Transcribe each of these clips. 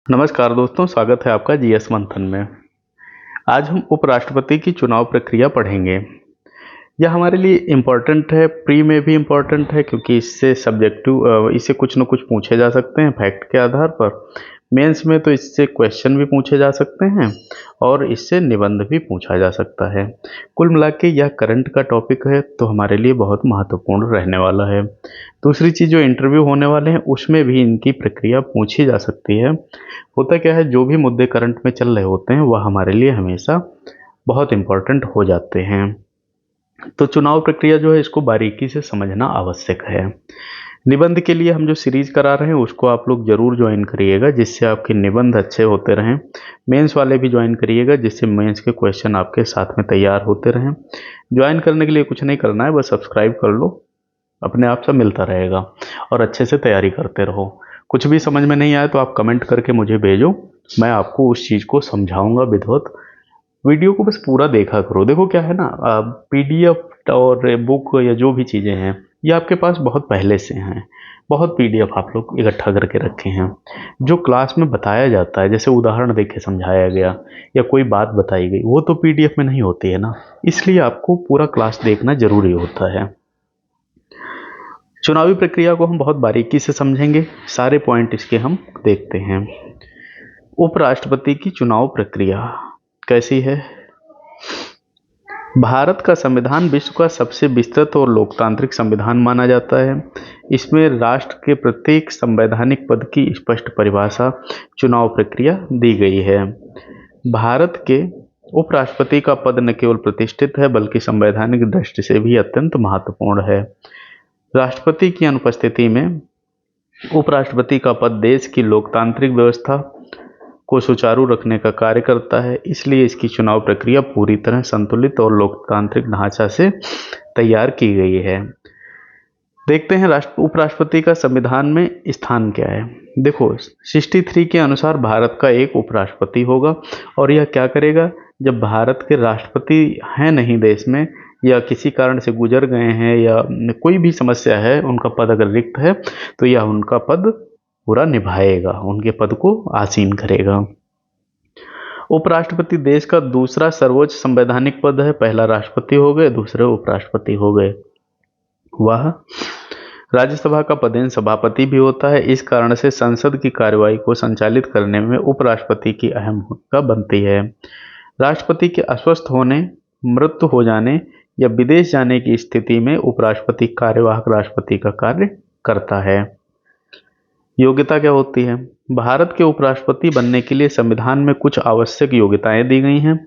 नमस्कार दोस्तों, स्वागत है आपका जीएस मंथन में। आज हम उपराष्ट्रपति की चुनाव प्रक्रिया पढ़ेंगे। यह हमारे लिए इम्पोर्टेंट है, प्री में भी इम्पोर्टेंट है क्योंकि इससे सब्जेक्टिव इससे कुछ न कुछ पूछे जा सकते हैं फैक्ट के आधार पर। मेंस में तो इससे क्वेश्चन भी पूछे जा सकते हैं और इससे निबंध भी पूछा जा सकता है। कुल मिला के यह करंट का टॉपिक है तो हमारे लिए बहुत महत्वपूर्ण रहने वाला है। दूसरी चीज़, जो इंटरव्यू होने वाले हैं उसमें भी इनकी प्रक्रिया पूछी जा सकती है। होता क्या है, जो भी मुद्दे करंट में चल रहे होते हैं वह हमारे लिए हमेशा बहुत इम्पोर्टेंट हो जाते हैं। तो चुनाव प्रक्रिया जो है इसको बारीकी से समझना आवश्यक है। निबंध के लिए हम जो सीरीज करा रहे हैं उसको आप लोग जरूर ज्वाइन करिएगा, जिससे आपके निबंध अच्छे होते रहें। मेंस वाले भी ज्वाइन करिएगा, जिससे मेंस के क्वेश्चन आपके साथ में तैयार होते रहें। ज्वाइन करने के लिए कुछ नहीं करना है, बस सब्सक्राइब कर लो, अपने आप से मिलता रहेगा और अच्छे से तैयारी करते रहो। कुछ भी समझ में नहीं आए तो आप कमेंट करके मुझे भेजो, मैं आपको उस चीज़ को समझाऊंगा विधिवत। वीडियो को बस पूरा देखा करो। देखो क्या है ना, पीडीएफ और बुक या जो भी चीज़ें हैं ये आपके पास बहुत पहले से हैं। बहुत पीडीएफ आप लोग इकट्ठा करके रखे हैं। जो क्लास में बताया जाता है, जैसे उदाहरण देख के समझाया गया या कोई बात बताई गई, वो तो पीडीएफ में नहीं होती है ना। इसलिए आपको पूरा क्लास देखना जरूरी होता है। चुनावी प्रक्रिया को हम बहुत बारीकी से समझेंगे, सारे पॉइंट इसके हम देखते हैं। उपराष्ट्रपति की चुनाव प्रक्रिया कैसी है। भारत का संविधान विश्व का सबसे विस्तृत और लोकतांत्रिक संविधान माना जाता है। इसमें राष्ट्र के प्रत्येक संवैधानिक पद की स्पष्ट परिभाषा चुनाव प्रक्रिया दी गई है। भारत के उपराष्ट्रपति का पद न केवल प्रतिष्ठित है बल्कि संवैधानिक दृष्टि से भी अत्यंत महत्वपूर्ण है। राष्ट्रपति की अनुपस्थिति में उपराष्ट्रपति का पद देश की लोकतांत्रिक व्यवस्था को सुचारू रखने का कार्य करता है, इसलिए इसकी चुनाव प्रक्रिया पूरी तरह संतुलित और लोकतांत्रिक ढांचा से तैयार की गई है। देखते हैं उपराष्ट्रपति का संविधान में स्थान क्या है। देखो 63 के अनुसार भारत का एक उपराष्ट्रपति होगा और यह क्या करेगा, जब भारत के राष्ट्रपति हैं नहीं देश में या किसी कारण से गुजर गए हैं या कोई भी समस्या है, उनका पद अगर रिक्त है तो यह उनका पद पूरा निभाएगा, उनके पद को आसीन करेगा। उपराष्ट्रपति देश का दूसरा सर्वोच्च संवैधानिक पद है। पहला राष्ट्रपति हो गए, दूसरे उपराष्ट्रपति हो गए। वह राज्यसभा का पदेन सभापति भी होता है। इस कारण से संसद की कार्यवाही को संचालित करने में उपराष्ट्रपति की अहम भूमिका बनती है। राष्ट्रपति के अस्वस्थ होने, मृत्यु हो जाने या विदेश जाने की स्थिति में उपराष्ट्रपति कार्यवाहक राष्ट्रपति का कार्य करता है। योग्यता क्या होती है। भारत के उपराष्ट्रपति बनने के लिए संविधान में कुछ आवश्यक योग्यताएं दी गई हैं।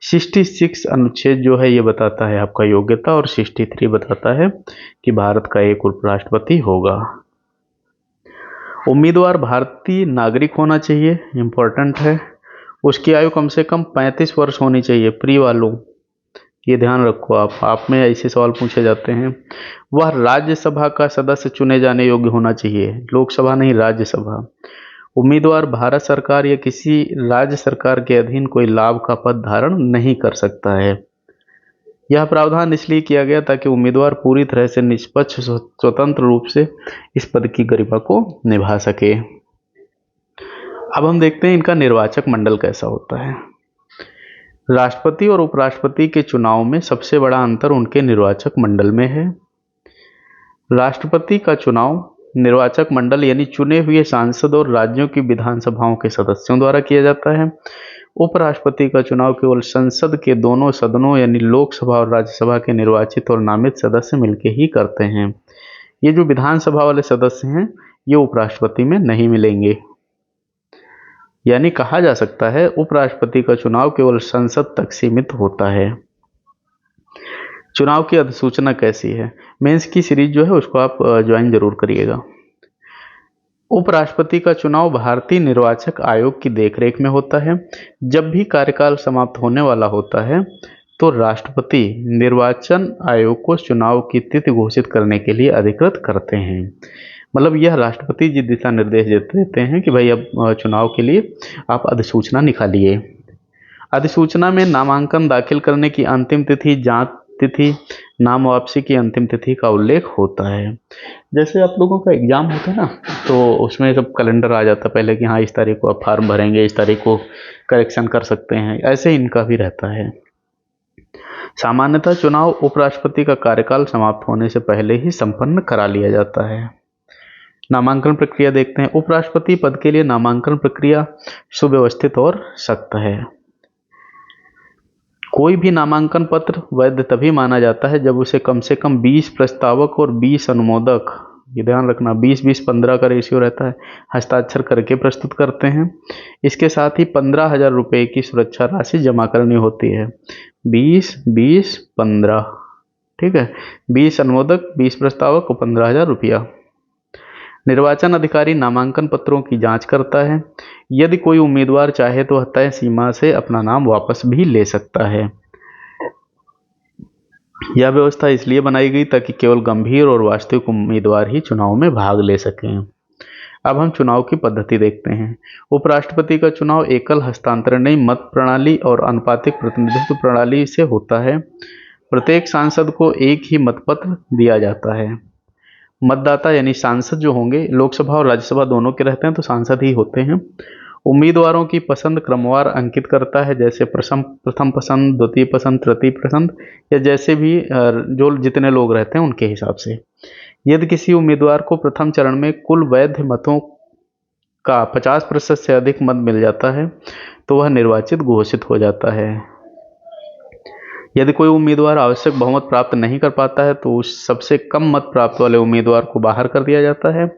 66 अनुच्छेद जो है ये बताता है आपका योग्यता, और 63 बताता है कि भारत का एक उपराष्ट्रपति होगा। उम्मीदवार भारतीय नागरिक होना चाहिए, इंपॉर्टेंट है। उसकी आयु कम से कम 35 वर्ष होनी चाहिए। प्री वालों ये ध्यान रखो, आप में ऐसे सवाल पूछे जाते हैं। वह राज्यसभा का सदस्य चुने जाने योग्य होना चाहिए, लोकसभा नहीं, राज्यसभा। उम्मीदवार भारत सरकार या किसी राज्य सरकार के अधीन कोई लाभ का पद धारण नहीं कर सकता है। यह प्रावधान इसलिए किया गया ताकि उम्मीदवार पूरी तरह से निष्पक्ष स्वतंत्र रूप से इस पद की गरिमा को निभा सके। अब हम देखते हैं इनका निर्वाचक मंडल कैसा होता है। राष्ट्रपति और उपराष्ट्रपति के चुनाव में सबसे बड़ा अंतर उनके निर्वाचक मंडल में है। राष्ट्रपति का चुनाव निर्वाचक मंडल यानी चुने हुए सांसद और राज्यों की विधानसभाओं के सदस्यों द्वारा किया जाता है। उपराष्ट्रपति का चुनाव केवल संसद के दोनों सदनों यानी लोकसभा और राज्यसभा के निर्वाचित और नामित सदस्य मिलकर ही करते हैं। ये जो विधानसभा वाले सदस्य हैं ये उपराष्ट्रपति में नहीं मिलेंगे। यानी कहा जा सकता है उपराष्ट्रपति का चुनाव केवल संसद तक सीमित होता है। चुनाव की अधिसूचना कैसी है। मेंस की सीरीज जो है उसको आप ज्वाइन जरूर करिएगा। उपराष्ट्रपति का चुनाव भारतीय निर्वाचक आयोग की देखरेख में होता है। जब भी कार्यकाल समाप्त होने वाला होता है तो राष्ट्रपति निर्वाचन आयोग को चुनाव की तिथि घोषित करने के लिए अधिकृत करते हैं। मतलब यह राष्ट्रपति जी दिशा निर्देश देते हैं कि भाई अब चुनाव के लिए आप अधिसूचना निकालिए। अधिसूचना में नामांकन दाखिल करने की अंतिम तिथि, जांच तिथि, नाम वापसी की अंतिम तिथि का उल्लेख होता है। जैसे आप लोगों का एग्जाम होता है ना, तो उसमें सब कैलेंडर आ जाता है पहले कि हाँ इस तारीख को आप फॉर्म भरेंगे, इस तारीख को करेक्शन कर सकते हैं, ऐसे इनका भी रहता है। सामान्यतः चुनाव उपराष्ट्रपति का कार्यकाल समाप्त होने से पहले ही संपन्न करा लिया जाता है। नामांकन प्रक्रिया देखते हैं। उपराष्ट्रपति पद के लिए नामांकन प्रक्रिया सुव्यवस्थित और सख्त है। कोई भी नामांकन पत्र वैध तभी माना जाता है जब उसे कम से कम 20 प्रस्तावक और 20 अनुमोदक, ये ध्यान रखना 20-20-15 का रेशियो रहता है, हस्ताक्षर करके प्रस्तुत करते हैं। इसके साथ ही 15,000 रुपये की सुरक्षा राशि जमा करनी होती है। 20-20-15, ठीक है, 20 अनुमोदक, 20 प्रस्तावक और 15,000 रुपया। निर्वाचन अधिकारी नामांकन पत्रों की जांच करता है। यदि कोई उम्मीदवार चाहे तो तय सीमा से अपना नाम वापस भी ले सकता है। यह व्यवस्था इसलिए बनाई गई ताकि केवल गंभीर और वास्तविक उम्मीदवार ही चुनाव में भाग ले सकें। अब हम चुनाव की पद्धति देखते हैं। उपराष्ट्रपति का चुनाव एकल हस्तांतरण मत प्रणाली और अनुपातिक प्रतिनिधित्व प्रणाली से होता है। प्रत्येक सांसद को एक ही मतपत्र दिया जाता है। मतदाता यानी सांसद जो होंगे, लोकसभा और राज्यसभा दोनों के रहते हैं तो सांसद ही होते हैं। उम्मीदवारों की पसंद क्रमवार अंकित करता है, जैसे प्रथम पसंद, द्वितीय पसंद, तृतीय पसंद, या जैसे भी जो जितने लोग रहते हैं उनके हिसाब से। यदि किसी उम्मीदवार को प्रथम चरण में कुल वैध मतों का 50% से अधिक मत मिल जाता है तो वह निर्वाचित घोषित हो जाता है। यदि कोई उम्मीदवार आवश्यक बहुमत प्राप्त नहीं कर पाता है तो उस सबसे कम मत प्राप्त वाले उम्मीदवार को बाहर कर दिया जाता है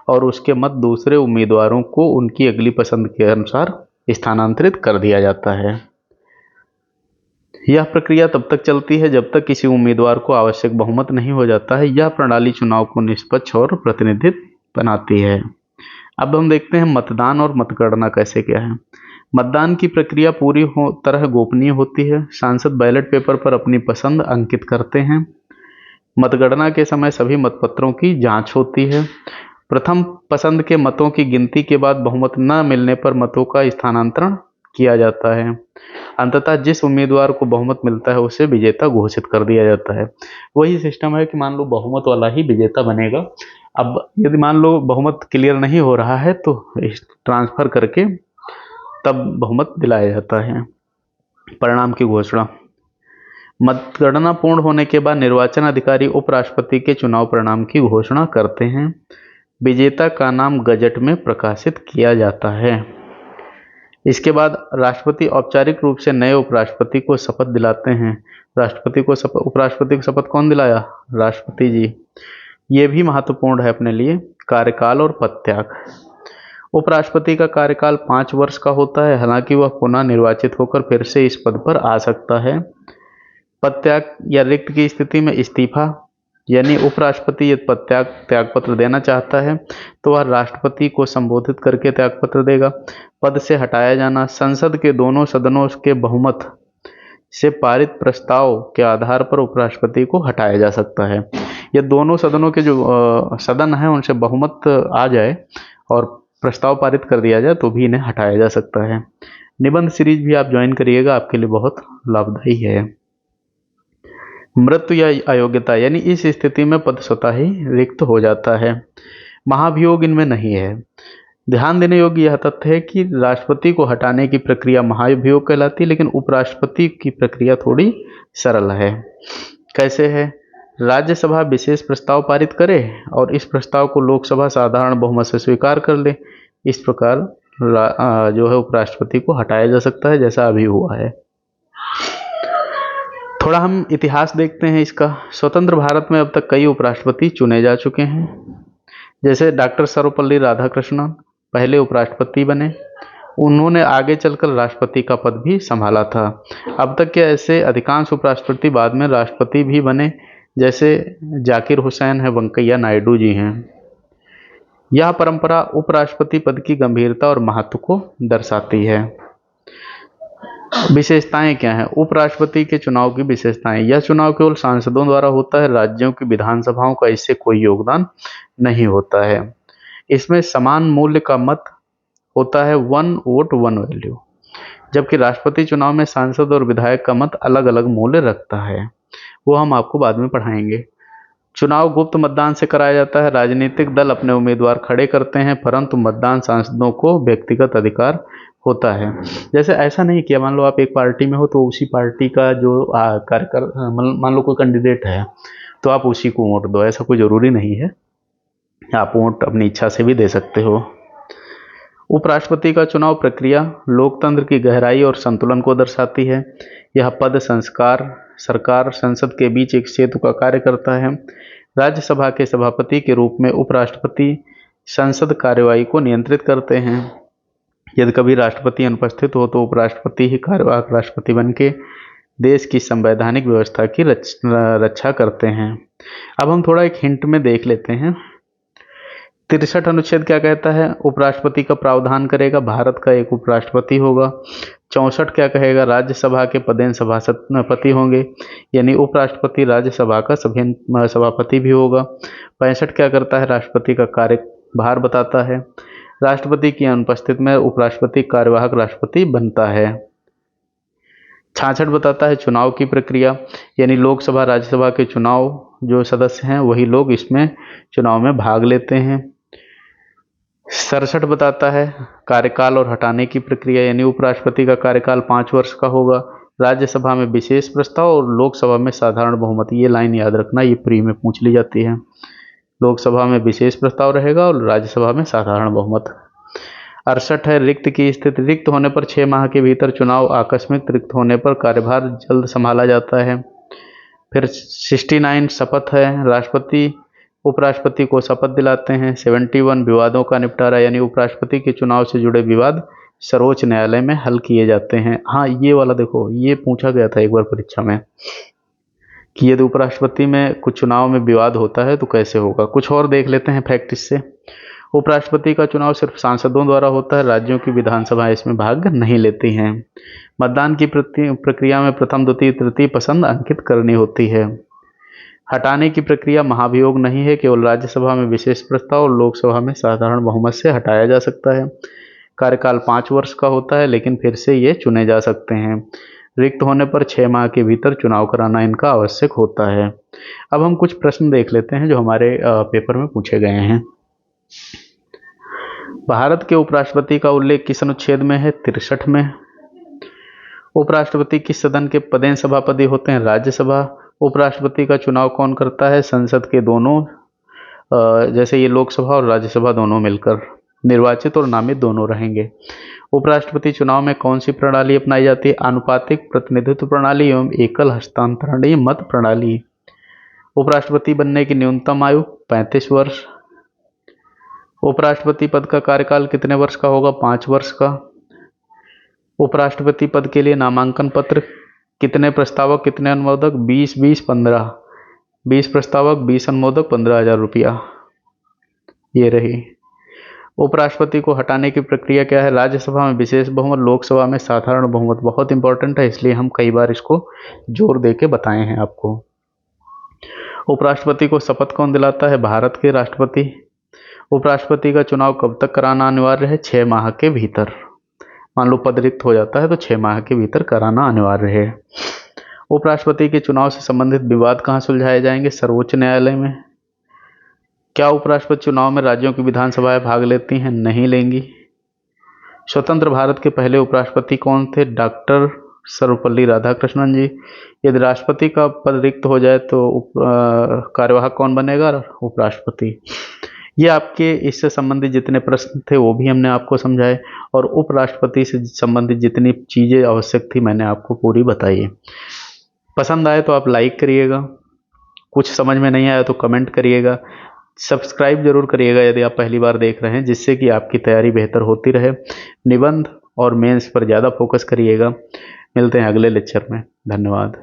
और उसके मत दूसरे उम्मीदवारों को उनकी अगली पसंद के अनुसार स्थानांतरित कर दिया जाता है। यह प्रक्रिया तब तक चलती है जब तक किसी उम्मीदवार को आवश्यक बहुमत नहीं हो जाता है। यह प्रणाली चुनाव को निष्पक्ष और प्रतिनिधित्व बनाती है। अब हम देखते हैं मतदान और मतगणना कैसे क्या है। मतदान की प्रक्रिया पूरी तरह गोपनीय होती है। सांसद बैलेट पेपर पर अपनी पसंद अंकित करते हैं। मतगणना के समय सभी मतपत्रों की जांच होती है। प्रथम पसंद के मतों की गिनती के बाद बहुमत न मिलने पर मतों का स्थानांतरण किया जाता है। अंततः जिस उम्मीदवार को बहुमत मिलता है उसे विजेता घोषित कर दिया जाता है। वही सिस्टम है कि मान लो बहुमत वाला ही विजेता बनेगा। अब यदि मान लो बहुमत क्लियर नहीं हो रहा है तो ट्रांसफर करके तब बहुमत दिलाया जाता है। परिणाम की घोषणा। मतगणना पूर्ण होने के बाद निर्वाचन अधिकारी उपराष्ट्रपति के चुनाव परिणाम की घोषणा करते हैं। विजेता का नाम गजट में प्रकाशित किया जाता है। इसके बाद राष्ट्रपति औपचारिक रूप से नए उपराष्ट्रपति को शपथ दिलाते हैं। उपराष्ट्रपति को शपथ कौन दिलाया? राष्ट्रपति जी। ये भी महत्वपूर्ण है अपने लिए। कार्यकाल और पदत्याग। उपराष्ट्रपति का कार्यकाल 5 वर्ष का होता है, हालांकि वह पुनः निर्वाचित होकर फिर से इस पद पर आ सकता है। पदत्याग या रिक्त की स्थिति में इस्तीफा, यानी उपराष्ट्रपति यदि त्यागपत्र देना चाहता है तो वह राष्ट्रपति को संबोधित करके त्यागपत्र देगा। पद से हटाया जाना। संसद के दोनों सदनों के बहुमत से पारित प्रस्ताव के आधार पर उपराष्ट्रपति को हटाया जा सकता है। ये दोनों सदनों के जो सदन है उनसे बहुमत आ जाए और प्रस्ताव पारित कर दिया जाए तो भी इन्हें हटाया जा सकता है। निबंध सीरीज भी आप ज्वाइन करिएगा, आपके लिए बहुत लाभदायी है। मृत्यु या अयोग्यता, यानी इस स्थिति में पद स्वतः ही रिक्त हो जाता है। महाभियोग इनमें नहीं है। ध्यान देने योग्य यह तथ्य है कि राष्ट्रपति को हटाने की प्रक्रिया महाभियोग कहलाती है, लेकिन उपराष्ट्रपति की प्रक्रिया थोड़ी सरल है। कैसे है? राज्यसभा विशेष प्रस्ताव पारित करे और इस प्रस्ताव को लोकसभा साधारण बहुमत से स्वीकार कर ले। इस प्रकार जो है उपराष्ट्रपति को हटाया जा सकता है, जैसा अभी हुआ है। थोड़ा हम इतिहास देखते हैं इसका। स्वतंत्र भारत में अब तक कई उपराष्ट्रपति चुने जा चुके हैं। जैसे डॉक्टर सर्वपल्ली राधाकृष्णन पहले उपराष्ट्रपति बने। उन्होंने आगे चलकर राष्ट्रपति का पद भी संभाला था। अब तक के ऐसे अधिकांश उपराष्ट्रपति बाद में राष्ट्रपति भी बने, जैसे जाकिर हुसैन है, वेंकैया नायडू जी हैं। यह परंपरा उपराष्ट्रपति पद की गंभीरता और महत्व को दर्शाती है। विशेषताएं क्या हैं? उपराष्ट्रपति के चुनाव की विशेषताएं। यह चुनाव केवल सांसदों द्वारा होता है। राज्यों की विधानसभाओं का इससे कोई योगदान नहीं होता है। इसमें समान मूल्य का मत होता है, 1 वोट 1 वैल्यू, जबकि राष्ट्रपति चुनाव में सांसद और विधायक का मत अलग अलग मूल्य रखता है। वो हम आपको बाद में पढ़ाएंगे। चुनाव गुप्त मतदान से कराया जाता है। राजनीतिक दल अपने उम्मीदवार खड़े करते हैं, परंतु मतदान सांसदों को व्यक्तिगत अधिकार होता है। जैसे ऐसा नहीं किया, मान लो आप एक पार्टी में हो तो उसी पार्टी का जो कार्यकर मान लो कोई कैंडिडेट है तो आप उसी को वोट दो, ऐसा कोई ज़रूरी नहीं है। आप वोट अपनी इच्छा से भी दे सकते हो। उपराष्ट्रपति का चुनाव प्रक्रिया लोकतंत्र की गहराई और संतुलन को दर्शाती है। यह पद संस्कार सरकार संसद के बीच एक सेतु का कार्य करता है। राज्यसभा के सभापति के रूप में उपराष्ट्रपति संसद कार्यवाही को नियंत्रित करते हैं। यदि कभी राष्ट्रपति अनुपस्थित हो तो उपराष्ट्रपति ही कार्यवाहक राष्ट्रपति बन के देश की संवैधानिक व्यवस्था की रक्षा करते हैं। अब हम थोड़ा एक हिंट में देख लेते हैं। 63 अनुच्छेद क्या कहता है? उपराष्ट्रपति का प्रावधान करेगा, भारत का एक उपराष्ट्रपति होगा। 64 क्या कहेगा? राज्यसभा के पदेन सभापति होंगे, यानी उपराष्ट्रपति राज्यसभा का सभापति भी होगा। 65 क्या करता है? राष्ट्रपति का कार्यभार बताता है। राष्ट्रपति की अनुपस्थिति में उपराष्ट्रपति कार्यवाहक राष्ट्रपति बनता है। 66 बताता है चुनाव की प्रक्रिया, यानी लोकसभा राज्यसभा के चुनाव जो सदस्य हैं वही लोग इसमें चुनाव में भाग लेते हैं। 67 बताता है कार्यकाल और हटाने की प्रक्रिया, यानी उपराष्ट्रपति का कार्यकाल 5 वर्ष का होगा। राज्यसभा में विशेष प्रस्ताव और लोकसभा में साधारण बहुमत, ये लाइन याद रखना, ये प्री में पूछ ली जाती है। लोकसभा में विशेष प्रस्ताव रहेगा और राज्यसभा में साधारण बहुमत। 68 है रिक्त की स्थिति, रिक्त होने पर 6 माह के भीतर चुनाव, आकस्मिक रिक्त होने पर कार्यभार जल्द संभाला जाता है। फिर 69 शपथ है, राष्ट्रपति उपराष्ट्रपति को शपथ दिलाते हैं। 71 विवादों का निपटारा, यानी उपराष्ट्रपति के चुनाव से जुड़े विवाद सर्वोच्च न्यायालय में हल किए जाते हैं। हाँ, ये वाला देखो, ये पूछा गया था एक बार परीक्षा में कि यदि उपराष्ट्रपति में कुछ चुनाव में विवाद होता है तो कैसे होगा। कुछ और देख लेते हैं फैक्ट इससे। उपराष्ट्रपति का चुनाव सिर्फ सांसदों द्वारा होता है, राज्यों की विधानसभाएं इसमें भाग नहीं लेती हैं। मतदान की प्रक्रिया में प्रथम द्वितीय तृतीय पसंद अंकित करनी होती है। हटाने की प्रक्रिया महाभियोग नहीं है, केवल राज्यसभा में विशेष प्रस्ताव और लोकसभा में साधारण बहुमत से हटाया जा सकता है। कार्यकाल 5 वर्ष का होता है, लेकिन फिर से ये चुने जा सकते हैं। रिक्त होने पर 6 माह के भीतर चुनाव कराना इनका आवश्यक होता है। अब हम कुछ प्रश्न देख लेते हैं जो हमारे पेपर में पूछे गए हैं। भारत के उपराष्ट्रपति का उल्लेख किस अनुच्छेद में है? 63 में। उपराष्ट्रपति किस सदन के पदेन सभापति होते हैं? राज्यसभा। उपराष्ट्रपति का चुनाव कौन करता है? संसद के दोनों, जैसे ये लोकसभा और राज्यसभा दोनों मिलकर, निर्वाचित और नामित दोनों रहेंगे। उपराष्ट्रपति चुनाव में कौन सी प्रणाली अपनाई जाती है? आनुपातिक प्रतिनिधित्व प्रणाली एवं एकल हस्तांतरणीय मत प्रणाली। उपराष्ट्रपति बनने की न्यूनतम आयु 35 वर्ष। उपराष्ट्रपति पद का कार्यकाल कितने वर्ष का होगा? 5 वर्ष का। उपराष्ट्रपति पद के लिए नामांकन पत्र कितने प्रस्तावक कितने अनुमोदक? 20 20 15। 20 प्रस्तावक 20 अनुमोदक, 15,000 रुपया। ये रही। उपराष्ट्रपति को हटाने की प्रक्रिया क्या है? राज्यसभा में विशेष बहुमत, लोकसभा में साधारण बहुमत। बहुत इंपॉर्टेंट है, इसलिए हम कई बार इसको जोर दे के बताए हैं आपको। उपराष्ट्रपति को शपथ कौन दिलाता है? भारत के राष्ट्रपति। उपराष्ट्रपति का चुनाव कब तक कराना अनिवार्य है? 6 माह के भीतर। मान लो पद रिक्त हो जाता है तो 6 माह के भीतर कराना अनिवार्य है। उपराष्ट्रपति के चुनाव से संबंधित विवाद कहाँ सुलझाए जाएंगे? सर्वोच्च न्यायालय में। क्या उपराष्ट्रपति चुनाव में राज्यों की विधानसभाएं भाग लेती हैं? नहीं लेंगी। स्वतंत्र भारत के पहले उपराष्ट्रपति कौन थे? डॉक्टर सर्वपल्ली राधाकृष्णन जी। यदि राष्ट्रपति का पद रिक्त हो जाए तो कार्यवाहक कौन बनेगा? उपराष्ट्रपति। ये आपके इससे संबंधित जितने प्रश्न थे वो भी हमने आपको समझाए, और उपराष्ट्रपति से संबंधित जितनी चीज़ें आवश्यक थी मैंने आपको पूरी बताई। पसंद आए तो आप लाइक करिएगा, कुछ समझ में नहीं आया तो कमेंट करिएगा, सब्सक्राइब जरूर करिएगा यदि आप पहली बार देख रहे हैं, जिससे कि आपकी तैयारी बेहतर होती रहे। निबंध और मेंस पर ज़्यादा फोकस करिएगा। मिलते हैं अगले लेक्चर में। धन्यवाद।